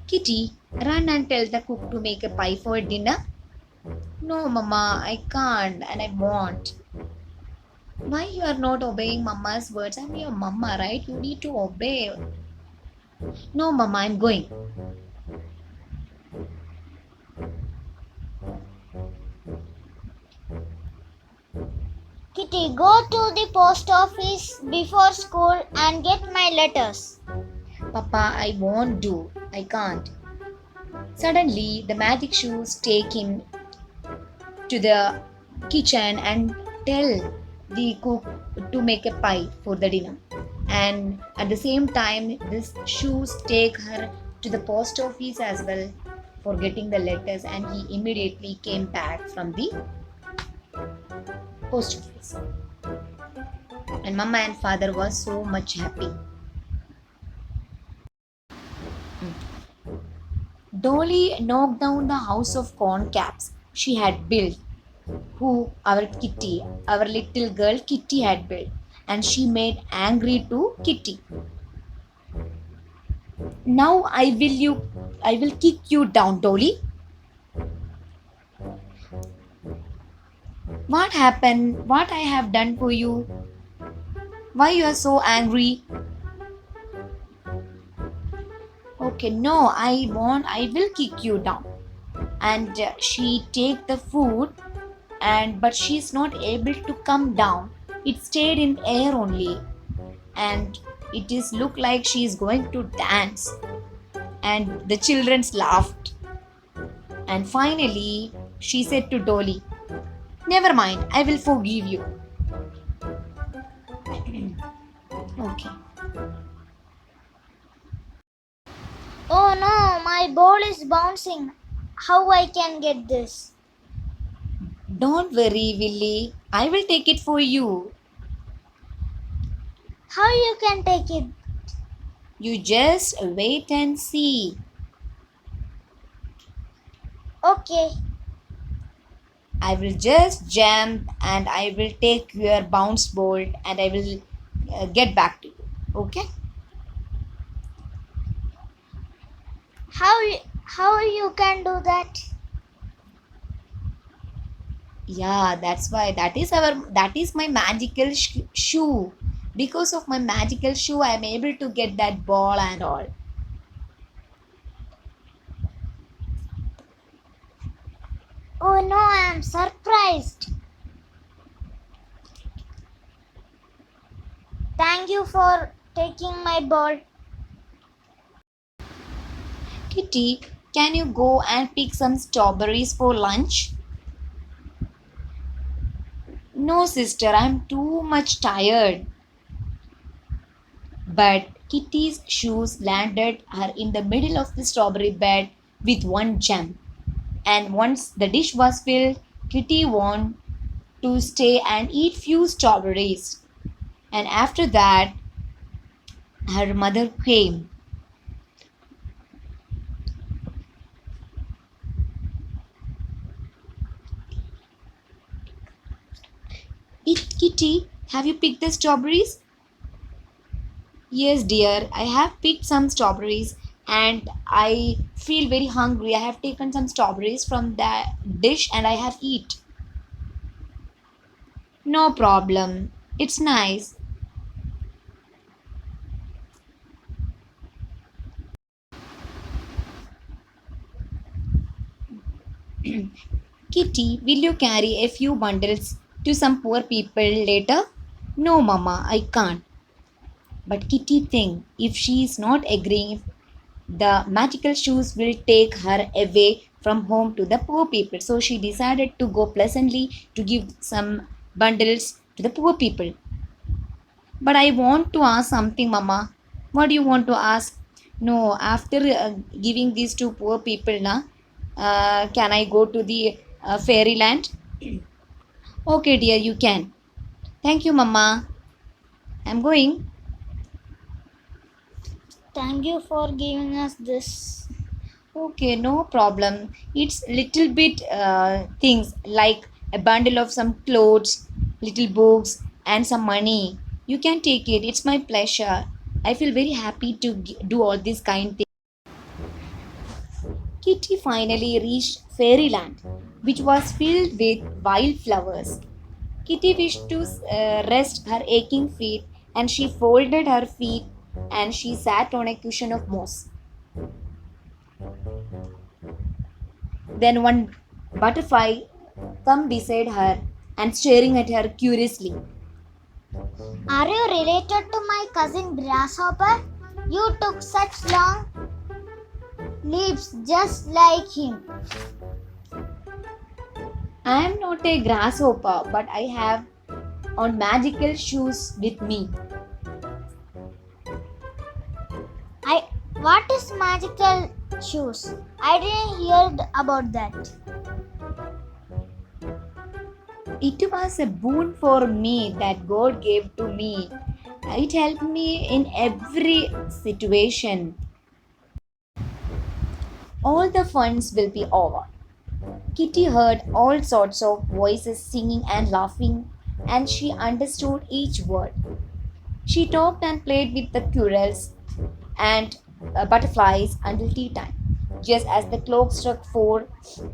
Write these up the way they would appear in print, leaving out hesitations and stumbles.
Kitty, run and tell the cook to make a pie for dinner. No, Mama, I can't and I won't. Why you are not obeying Mama's words? I'm your Mama, right? You need to obey. No, Mama, I'm going. Kitty, go to the post office before school and get my letters. Papa, I won't do. I can't. Suddenly, the magic shoes take him to the kitchen and tell the cook to make a pie for the dinner. And at the same time, these shoes take her to the post office as well for getting the letters, and he immediately came back from the post office. And mama and father was so much happy. Dolly knocked down the house of corn caps she had built, who our Kitty, our little girl Kitty had built, and she made angry to Kitty. Now I will kick you down, Dolly. What happened? What I have done for you? Why you are so angry? Okay, no, I will kick you down. And she take the food, and but she's not able to come down. It stayed in air only, and it is look like she is going to dance. And the children laughed. And finally, she said to Dolly, "Never mind, I will forgive you." Okay. Oh no, my ball is bouncing. How I can get this? Don't worry, Willie. I will take it for you. How you can take it? You just wait and see. Okay. I will just jump and I will take your bounce ball and I will get back to you. Okay? How you can do that? Yeah, that's why that is my magical shoe. Because of my magical shoe, I am able to get that ball and all. Oh no, I am surprised. Thank you for taking my ball. Kitty, can you go and pick some strawberries for lunch? No, sister, I'm too much tired. But Kitty's shoes landed her in the middle of the strawberry bed with one jump. And once the dish was filled, Kitty wanted to stay and eat few strawberries. And after that, her mother came. Kitty, have you picked the strawberries? Yes, dear, I have picked some strawberries and I feel very hungry. I have taken some strawberries from the dish and I have eat. No problem. It's nice. Kitty, will you carry a few bundles to some poor people later? No, Mama, I can't. But Kitty think if she is not agreeing, the magical shoes will take her away from home to the poor people. So she decided to go pleasantly to give some bundles to the poor people. But I want to ask something, Mama. What do you want to ask? No, after giving these to poor people, can I go to the fairyland? Okay, dear, you can. Thank you, Mama. I'm going. Thank you for giving us this. Okay, no problem. It's little bit things like a bundle of some clothes, little books, and some money. You can take it. It's my pleasure. I feel very happy to do all these kind things. Kitty finally reached fairyland, which was filled with wildflowers. Kitty wished to rest her aching feet, and she folded her feet and she sat on a cushion of moss. Then one butterfly come beside her and staring at her curiously. Are you related to my cousin Grasshopper? You took such long leaps just like him. I am not a grasshopper, but I have on magical shoes with me. What is magical shoes? I didn't hear about that. It was a boon for me that God gave to me. It helped me in every situation. All the funs will be over. Kitty heard all sorts of voices singing and laughing, and she understood each word. She talked and played with the squirrels and butterflies until tea time. Just as the clock struck four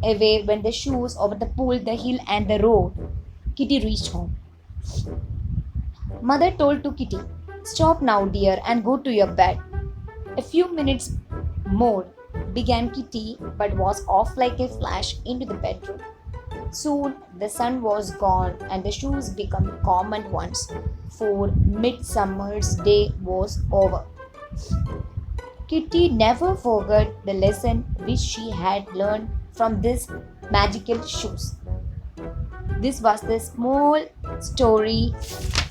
away when the shoes over the pool, the hill, and the road, Kitty reached home. Mother told to Kitty, "Stop now, dear, and go to your bed." A few minutes more, began Kitty, but was off like a flash into the bedroom. Soon the sun was gone and the shoes became common ones, for Midsummer's Day was over. Kitty never forgot the lesson which she had learned from these magical shoes. This was the small story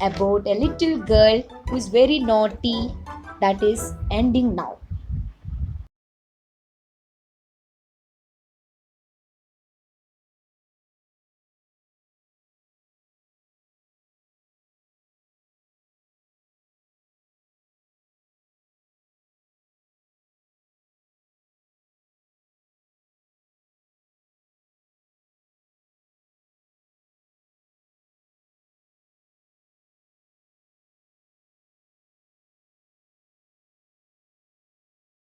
about a little girl who is very naughty that is ending now.